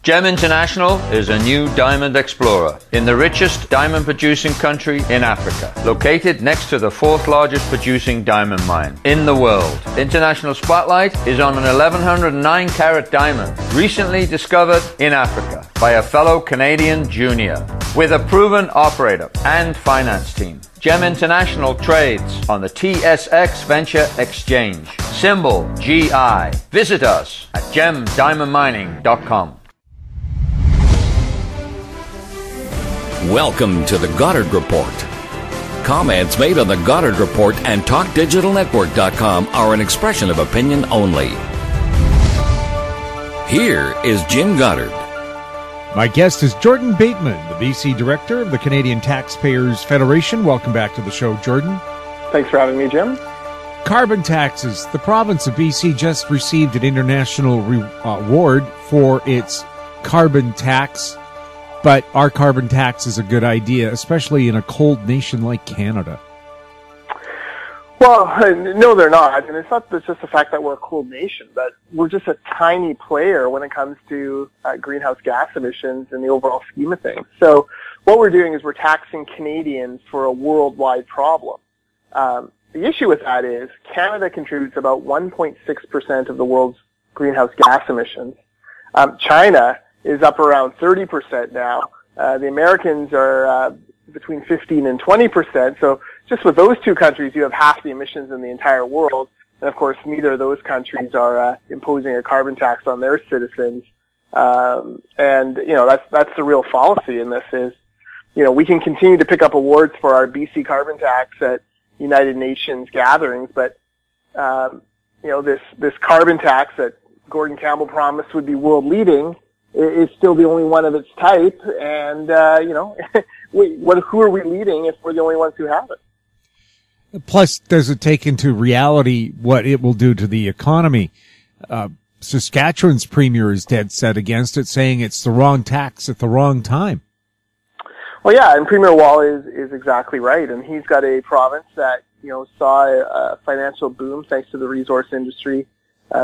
GEM International is a new diamond explorer in the richest diamond producing country in Africa, located next to the fourth largest producing diamond mine in the world. International Spotlight is on an 1109 carat diamond recently discovered in Africa by a fellow Canadian junior with a proven operator and finance team. GEM International trades on the TSX Venture Exchange, symbol GI. Visit us at gemdiamondmining.com. Welcome to the Goddard Report. Comments made on the Goddard Report and TalkDigitalNetwork.com are an expression of opinion only. Here is Jim Goddard. My guest is Jordan Bateman, the BC Director of the Canadian Taxpayers Federation. Welcome back to the show, Jordan. Thanks for having me, Jim. Carbon taxes. The province of BC just received an international award for its carbon tax. But our carbon tax is a good idea, especially in a cold nation like Canada. Well, no, they're not. And it's not just the fact that we're a cold nation, but we're just a tiny player when it comes to greenhouse gas emissions in the overall scheme of things. So what we're doing is we're taxing Canadians for a worldwide problem. The issue with that is Canada contributes about 1.6% of the world's greenhouse gas emissions. China is up around 30% now. The Americans are between 15 and 20%. So just with those two countries, you have half the emissions in the entire world. And of course, neither of those countries are imposing a carbon tax on their citizens. And you know, that's the real fallacy in this is, you know, we can continue to pick up awards for our BC carbon tax at United Nations gatherings, but you know, this carbon tax that Gordon Campbell promised would be world leading is still the only one of its type, and you know, who are we leading if we're the only ones who have it? Plus, does it take into reality what it will do to the economy? Saskatchewan's premier is dead set against it, saying it's the wrong tax at the wrong time. Well, yeah, and Premier Wall is exactly right, and he's got a province that, you know, saw a financial boom thanks to the resource industry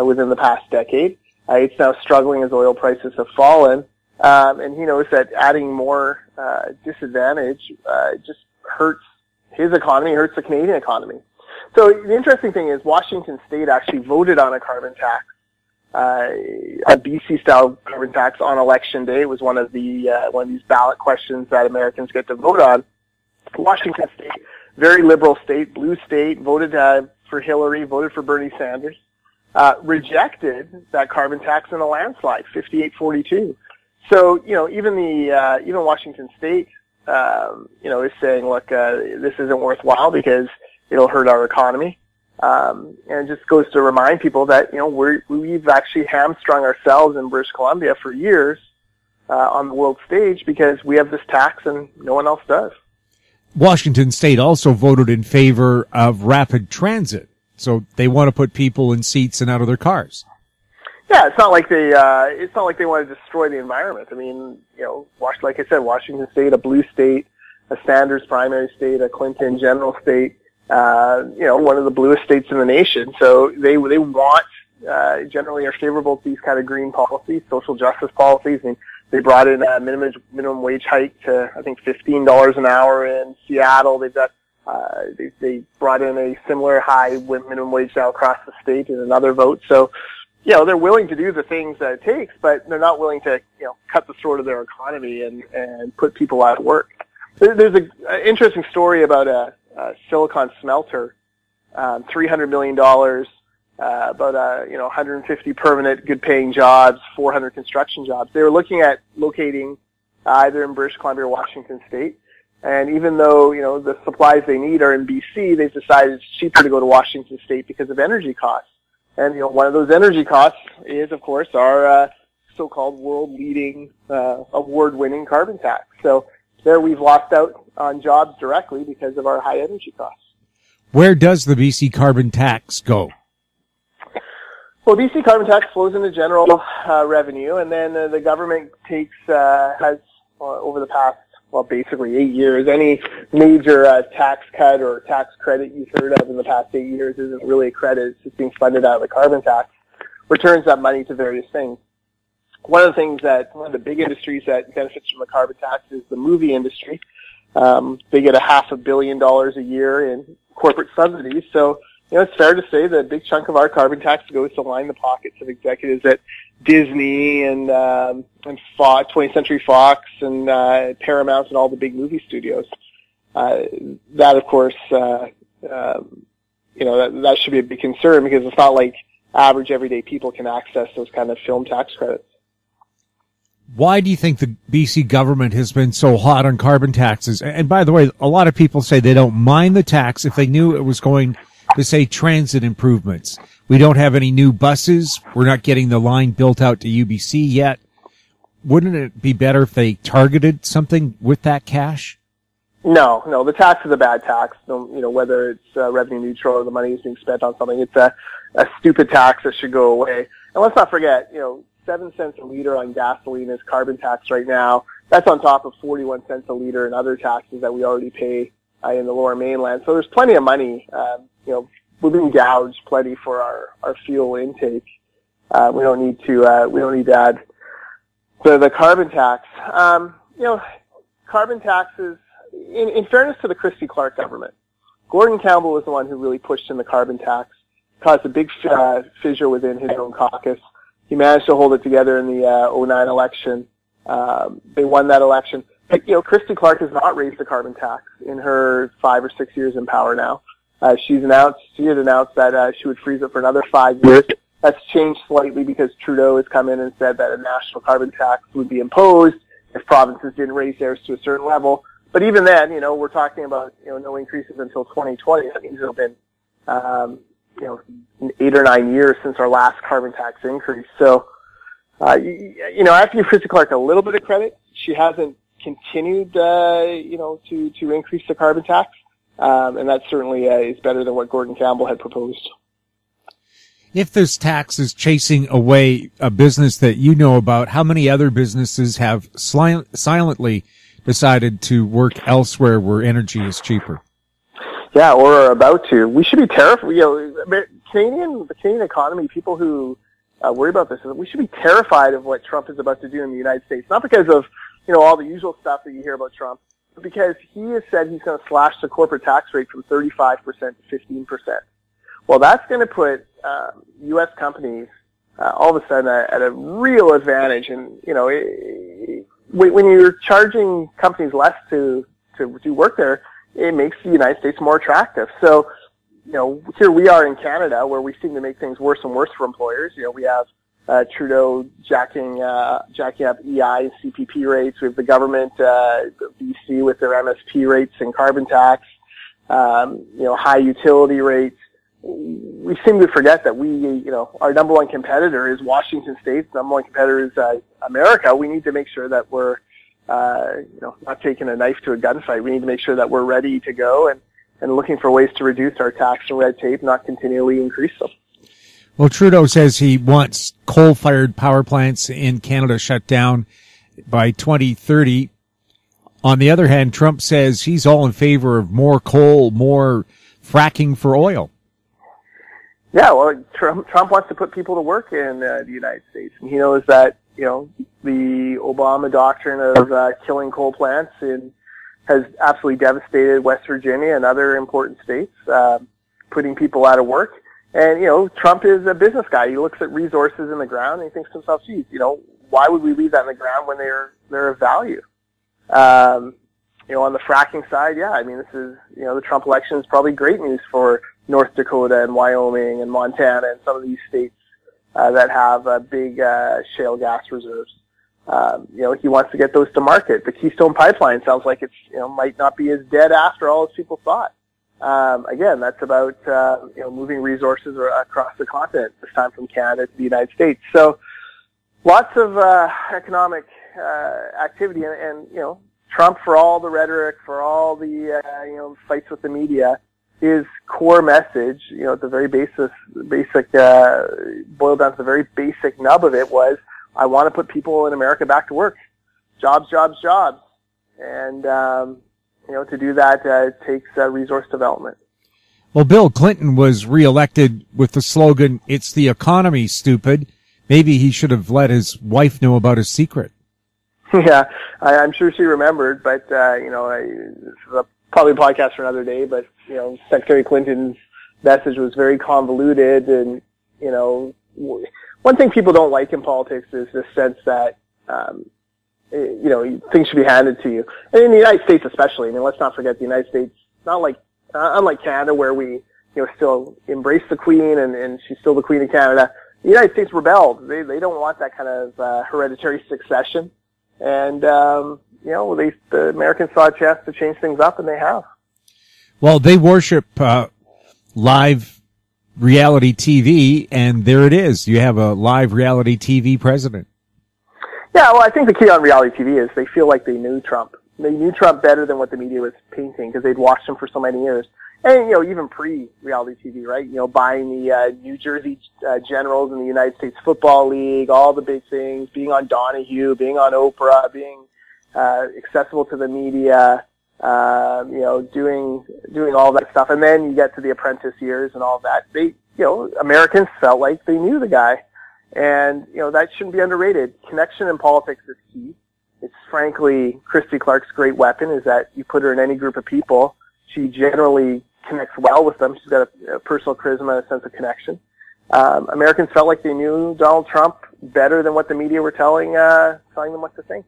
within the past decade. It's now struggling as oil prices have fallen, and he knows that adding more disadvantage just hurts his economy, hurts the Canadian economy. So the interesting thing is Washington State actually voted on a carbon tax, a BC-style carbon tax on election day. It was one of these ballot questions that Americans get to vote on. Washington State, very liberal state, blue state, voted for Hillary, voted for Bernie Sanders. Rejected that carbon tax in a landslide, 58-42. So, you know, even Washington State, you know, is saying, look, this isn't worthwhile because it'll hurt our economy. And it just goes to remind people that, you know, we've actually hamstrung ourselves in British Columbia for years, on the world stage because we have this tax and no one else does. Washington State also voted in favor of rapid transit. So they want to put people in seats and out of their cars. Yeah, it's not like they want to destroy the environment. I mean, you know, like I said, Washington State, a blue state, a Sanders primary state, a Clinton general state, you know, one of the bluest states in the nation. So they want, generally are favorable to these kind of green policies, social justice policies. I mean, they brought in a minimum wage hike to, I think, $15 an hour in Seattle. They've got they brought in a similar high minimum wage now across the state in another vote. So, you know, they're willing to do the things that it takes, but they're not willing to, you know, cut the throat of their economy and put people out of work. There's an interesting story about a silicon smelter, $300 million, about, you know, 150 permanent good-paying jobs, 400 construction jobs. They were looking at locating either in British Columbia or Washington State. And even though, you know, the supplies they need are in BC, they've decided it's cheaper to go to Washington State because of energy costs. And, you know, one of those energy costs is, of course, our so-called world-leading, award-winning carbon tax. So there we've lost out on jobs directly because of our high energy costs. Where does the BC carbon tax go? Well, BC carbon tax flows into general revenue, and then the government has over the past, well, basically 8 years, any major tax cut or tax credit you've heard of in the past 8 years isn't really a credit. It's just being funded out of the carbon tax. Returns that money to various things. one of the big industries that benefits from the carbon tax is the movie industry. They get $500 million a year in corporate subsidies. So, it's fair to say that a big chunk of our carbon tax goes to line the pockets of executives at Disney and 20th Century Fox and Paramount and all the big movie studios. That, of course, that should be a big concern, because it's not like average everyday people can access those kind of film tax credits. Why do you think the BC government has been so hot on carbon taxes? And by the way, a lot of people say they don't mind the tax if they knew it was going to say transit improvements. We don't have any new buses. We're not getting the line built out to UBC yet. Wouldn't it be better if they targeted something with that cash? No, the tax is a bad tax. Whether it's revenue neutral or the money is being spent on something, it's a stupid tax that should go away. And let's not forget, 7 cents a liter on gasoline is carbon tax right now. That's on top of 41 cents a liter and other taxes that we already pay in the Lower Mainland. So there's plenty of money. We're being gouged plenty for our fuel intake. We don't need to add the carbon tax. Carbon taxes, in fairness to the Christy Clark government, Gordon Campbell was the one who really pushed in the carbon tax, caused a big fissure within his own caucus. He managed to hold it together in the 2009 election. They won that election. But, Christy Clark has not raised the carbon tax in her 5 or 6 years in power now. She had announced that she would freeze it for another 5 years. That's changed slightly because Trudeau has come in and said that a national carbon tax would be imposed if provinces didn't raise theirs to a certain level. But even then, we're talking about, no increases until 2020. That means it'll been, 8 or 9 years since our last carbon tax increase. So, I have to give Christy Clark a little bit of credit. She hasn't continued, to increase the carbon tax. And that certainly is better than what Gordon Campbell had proposed. If this tax is chasing away a business that you know about, how many other businesses have silently decided to work elsewhere where energy is cheaper? Yeah, or are about to. We should be terrified. The Canadian economy, people who worry about this, we should be terrified of what Trump is about to do in the United States. Not because of, all the usual stuff that you hear about Trump, but because he has said he's going to slash the corporate tax rate from 35% to 15%. Well, that's going to put U.S. companies all of a sudden at a real advantage. And, when you're charging companies less to do work there, it makes the United States more attractive. So, here we are in Canada where we seem to make things worse and worse for employers. We have Trudeau jacking up EI and CPP rates. We have the government, BC, with their MSP rates and carbon tax, high utility rates. We seem to forget that our number one competitor is Washington State. Number one competitor is America. We need to make sure that we're, not taking a knife to a gunfight. We need to make sure that we're ready to go and looking for ways to reduce our tax and red tape, not continually increase them. Well, Trudeau says he wants coal-fired power plants in Canada shut down by 2030. On the other hand, Trump says he's all in favor of more coal, more fracking for oil. Yeah, well, Trump wants to put people to work in the United States, and he knows that the Obama doctrine of killing coal plants has absolutely devastated West Virginia and other important states, putting people out of work. And, Trump is a business guy. He looks at resources in the ground and he thinks to himself, geez, why would we leave that in the ground when they're of value? On the fracking side, this is, the Trump election is probably great news for North Dakota and Wyoming and Montana and some of these states that have big shale gas reserves. He wants to get those to market. The Keystone Pipeline sounds like it's, might not be as dead after all as people thought. Again, that's about, moving resources across the continent, this time from Canada to the United States. So lots of economic activity and Trump, for all the rhetoric, for all the, fights with the media, his core message, at the very boiled down to the very basic nub of it was, I want to put people in America back to work. Jobs, jobs, jobs. And, to do that takes resource development. Well, Bill Clinton was reelected with the slogan, "It's the economy, stupid." maybe he should have let his wife know about his secret. Yeah, I'm sure she remembered, but, this is probably a podcast for another day, but, Secretary Clinton's message was very convoluted, and, one thing people don't like in politics is this sense that, things should be handed to you. And in the United States especially, let's not forget the United States, unlike Canada where we, still embrace the Queen and she's still the Queen of Canada, the United States rebelled. They don't want that kind of, hereditary succession. And, the Americans saw a chance to change things up, and they have. Well, they worship live reality TV, and there it is. You have a live reality TV president. Yeah, well, I think the key on reality TV is they feel like they knew Trump. They knew Trump better than what the media was painting because they'd watched him for so many years. And, even pre-reality TV, right? Buying the New Jersey Generals in the United States Football League, all the big things, being on Donahue, being on Oprah, being accessible to the media, doing all that stuff. And then you get to the Apprentice years and all that. They, Americans felt like they knew the guy. And, that shouldn't be underrated. Connection in politics is key. It's frankly Christy Clark's great weapon is that you put her in any group of people. She generally connects well with them. She's got a personal charisma and a sense of connection. Americans felt like they knew Donald Trump better than what the media were telling them what to think.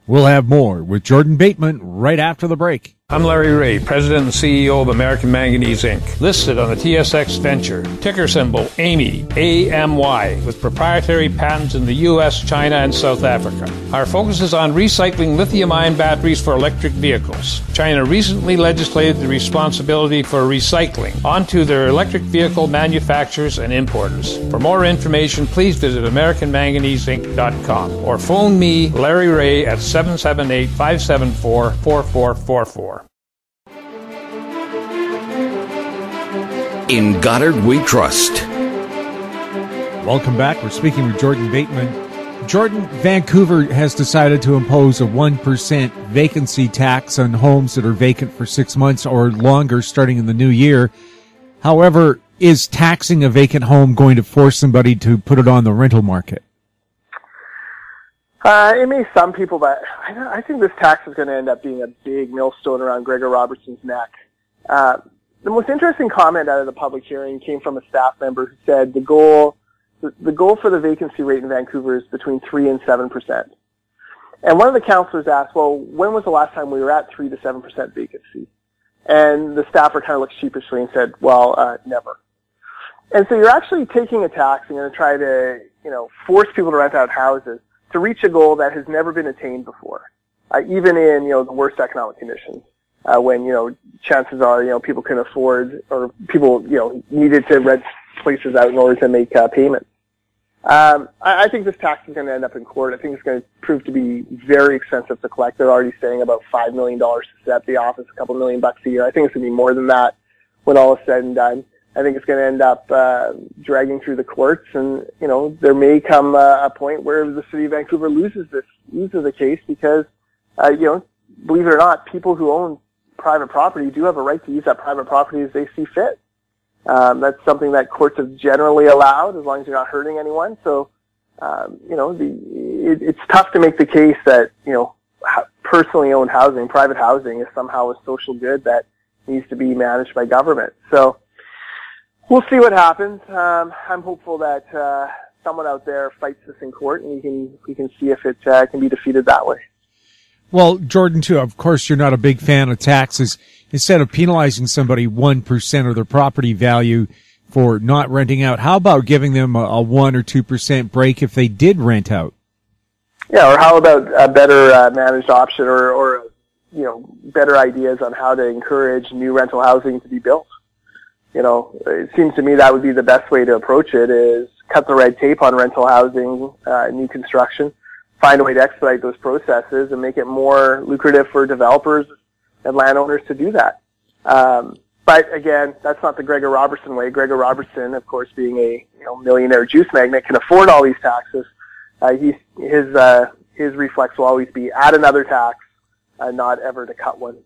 We'll have more with Jordan Bateman right after the break. I'm Larry Ray, President and CEO of American Manganese, Inc., listed on the TSX Venture, ticker symbol AMY, A-M-Y, with proprietary patents in the U.S., China, and South Africa. Our focus is on recycling lithium-ion batteries for electric vehicles. China recently legislated the responsibility for recycling onto their electric vehicle manufacturers and importers. For more information, please visit AmericanManganeseInc.com or phone me, Larry Ray, at 778-574-4444. In Goddard we trust. Welcome back. We're speaking with Jordan Bateman. Jordan, Vancouver has decided to impose a 1% vacancy tax on homes that are vacant for 6 months or longer starting in the new year. However, is taxing a vacant home going to force somebody to put it on the rental market? It may some people, but I think this tax is going to end up being a big millstone around Gregor Robertson's neck. The most interesting comment out of the public hearing came from a staff member who said the goal for the vacancy rate in Vancouver is between 3 and 7%. And one of the councillors asked, well, when was the last time we were at 3 to 7% vacancy? And the staffer kind of looked sheepishly and said, well, never. And so you're actually taking a tax and going to try to, force people to rent out houses to reach a goal that has never been attained before, even in, the worst economic conditions. When, chances are, people can afford or people, needed to rent places out in order to make payments. I think this tax is going to end up in court. I think it's going to prove to be very expensive to collect. They're already saying about $5 million to set up the office, a couple $1 million a year. I think it's going to be more than that when all is said and done. I think it's going to end up dragging through the courts, and there may come a point where the city of Vancouver loses the case because believe it or not, people who own private property do have a right to use that private property as they see fit. That's something that courts have generally allowed as long as you're not hurting anyone. So, it's tough to make the case that, personally owned housing, private housing is somehow a social good that needs to be managed by government. So we'll see what happens. I'm hopeful that, someone out there fights this in court and we can see if it can be defeated that way. Well, Jordan, too, of course, you're not a big fan of taxes. Instead of penalizing somebody 1% of their property value for not renting out, how about giving them a 1 or 2% break if they did rent out? Yeah, or how about a better managed option or better ideas on how to encourage new rental housing to be built? It seems to me that would be the best way to approach it is cut the red tape on rental housing, new construction. Find a way to expedite those processes and make it more lucrative for developers and landowners to do that. But again, that's not the Gregor Robertson way. Gregor Robertson, of course, being a millionaire juice magnate, can afford all these taxes. His reflex will always be add another tax, not ever to cut one.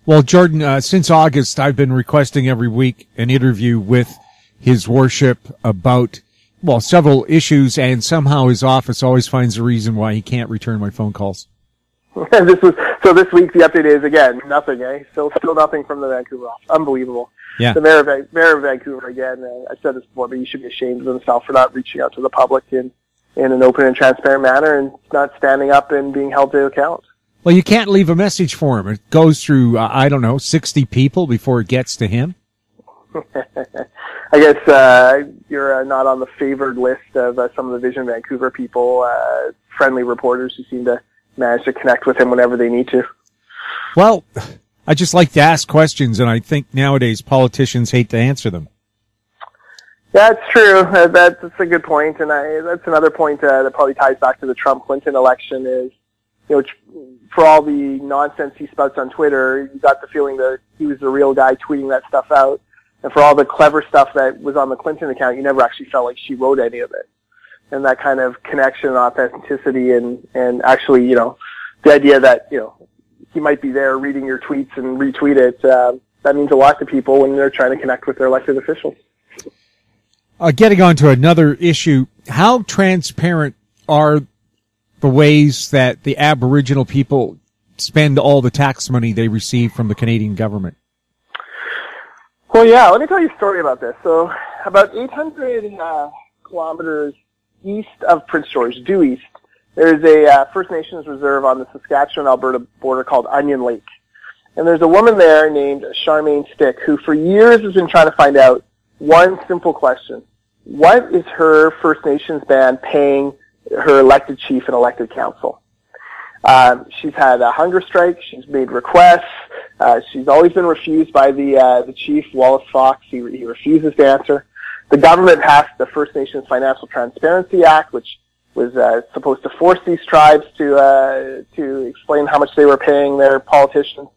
Well, Jordan, since August, I've been requesting every week an interview with His Worship about well, several issues, and somehow his office always finds a reason why he can't return my phone calls. So this week the update is again nothing. Still nothing from the Vancouver office. Unbelievable. Yeah. The mayor of Vancouver again. I've said this before, but he should be ashamed of himself for not reaching out to the public in an open and transparent manner, and not standing up and being held to account. Well, you can't leave a message for him. It goes through 60 people before it gets to him. I guess you're not on the favored list of some of the Vision Vancouver people, friendly reporters who seem to manage to connect with him whenever they need to. Well, I just like to ask questions, and I think nowadays politicians hate to answer them. Yeah, it's true. That's a good point, and that's another point that probably ties back to the Trump-Clinton election is, for all the nonsense he spouts on Twitter, you got the feeling that he was the real guy tweeting that stuff out. And for all the clever stuff that was on the Clinton account, you never actually felt like she wrote any of it. And that kind of connection and authenticity and actually, the idea that, he might be there reading your tweets and retweet it, that means a lot to people when they're trying to connect with their elected officials. Getting on to another issue, how transparent are the ways that the Aboriginal people spend all the tax money they receive from the Canadian government? Well, yeah, let me tell you a story about this. So about 800 kilometers east of Prince George, due east, there's a First Nations reserve on the Saskatchewan-Alberta border called Onion Lake. And there's a woman there named Charmaine Stick who for years has been trying to find out one simple question. What is her First Nations band paying her elected chief and elected council? She's had a hunger strike. She's made requests. She's always been refused by the chief, Wallace Fox. He refuses to answer. The government passed the First Nations Financial Transparency Act, which was supposed to force these tribes to explain how much they were paying their politicians.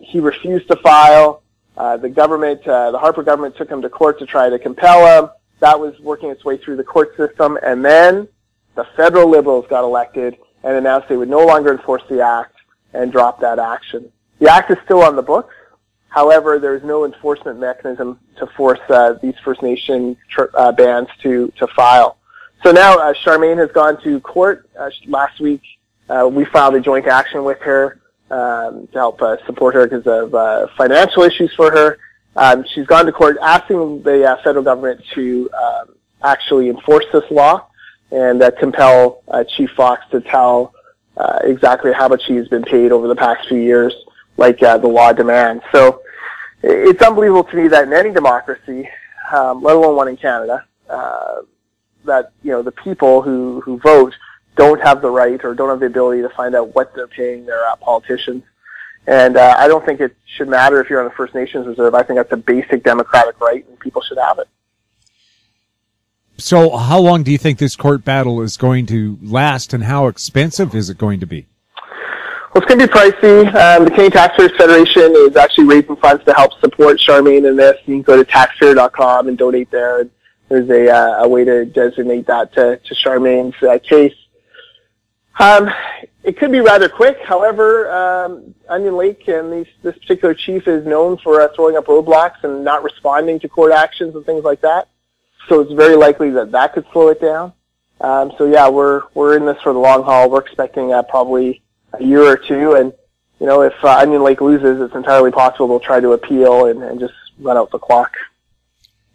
He refused to file. The Harper government took him to court to try to compel him. That was working its way through the court system, and then the federal Liberals got elected and announced they would no longer enforce the act and drop that action. The act is still on the books. However, there is no enforcement mechanism to force these First Nation bands to file. So now Charmaine has gone to court. Last week we filed a joint action with her to help support her because of financial issues for her. She's gone to court asking the federal government to actually enforce this law and compel Chief Fox to tell exactly how much he's been paid over the past few years, like the law demands. So it's unbelievable to me that in any democracy, let alone one in Canada, that the people who vote don't have the right or don't have the ability to find out what they're paying their politicians. And I don't think it should matter if you're on the First Nations Reserve. I think that's a basic democratic right, and people should have it. So how long do you think this court battle is going to last, and how expensive is it going to be? Well, it's going to be pricey. The Canadian Taxpayers Federation is actually raising funds to help support Charmaine in this. You can go to taxpayer.com and donate there. And there's a way to designate that to Charmaine's case. It could be rather quick. However, Onion Lake and this particular chief is known for throwing up roadblocks and not responding to court actions and things like that. So it's very likely that could slow it down. So yeah, we're in this for the long haul. We're expecting probably a year or two, and if Onion Lake loses, it's entirely possible they'll try to appeal and just run out the clock.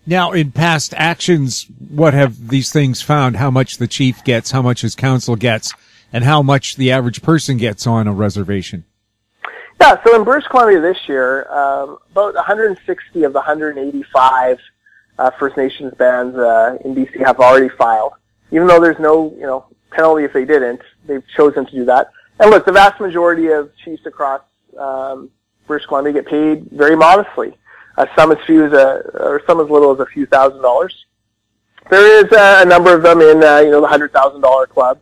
Now, in past actions, what have these things found? How much the chief gets, how much his council gets, and how much the average person gets on a reservation? Yeah, so in British Columbia this year, about 160 of the 185 First Nations bands in BC have already filed. Even though there's no penalty if they didn't, they've chosen to do that. And look, the vast majority of chiefs across British Columbia get paid very modestly. Some as little as a few $1,000s. There is a number of them in the $100,000 club.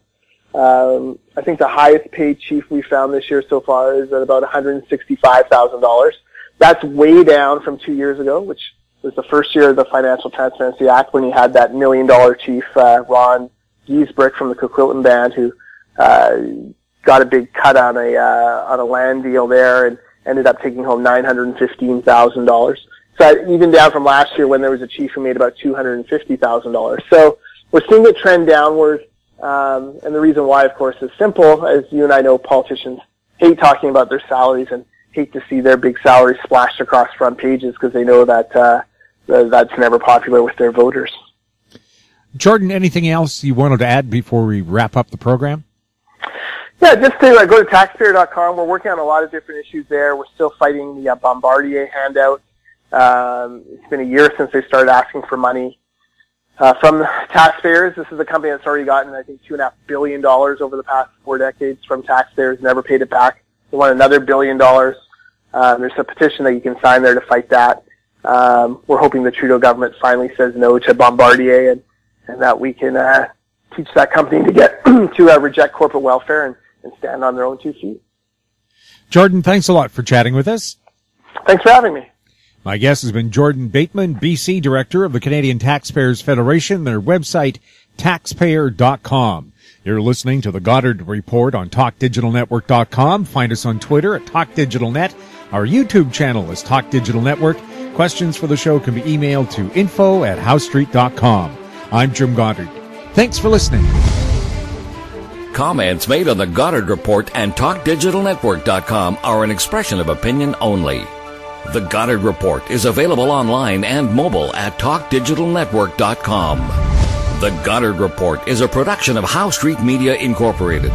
I think the highest paid chief we found this year so far is at about $165,000. That's way down from 2 years ago, which was the first year of the Financial Transparency Act when you had that $1 million chief, Ron Giesbrick from the Coquitlam Band, who got a big cut on a land deal there and ended up taking home $915,000. So even down from last year when there was a chief who made about $250,000. So we're seeing it trend downward. And the reason why, of course, is simple. As you and I know, politicians hate talking about their salaries and hate to see their big salaries splashed across front pages because they know that that's never popular with their voters. Jordan, anything else you wanted to add before we wrap up the program? Yeah, just to go to taxpayer.com. We're working on a lot of different issues there. We're still fighting the Bombardier handout. It's been a year since they started asking for money from taxpayers. This is a company that's already gotten, I think, $2.5 billion over the past 4 decades from taxpayers, never paid it back. They want another $1 billion. There's a petition that you can sign there to fight that. We're hoping the Trudeau government finally says no to Bombardier and that we can teach that company to get to reject corporate welfare and stand on their own 2 feet. Jordan, thanks a lot for chatting with us. Thanks for having me. My guest has been Jordan Bateman, BC Director of the Canadian Taxpayers Federation, their website, taxpayer.com. You're listening to the Goddard Report on TalkDigitalNetwork.com. Find us on Twitter at TalkDigitalNet. Our YouTube channel is Talk Digital Network. Questions for the show can be emailed to info@howstreet.com. I'm Jim Goddard. Thanks for listening. Comments made on the Goddard Report and TalkDigitalNetwork.com are an expression of opinion only. The Goddard Report is available online and mobile at TalkDigitalNetwork.com. The Goddard Report is a production of How Street Media Incorporated.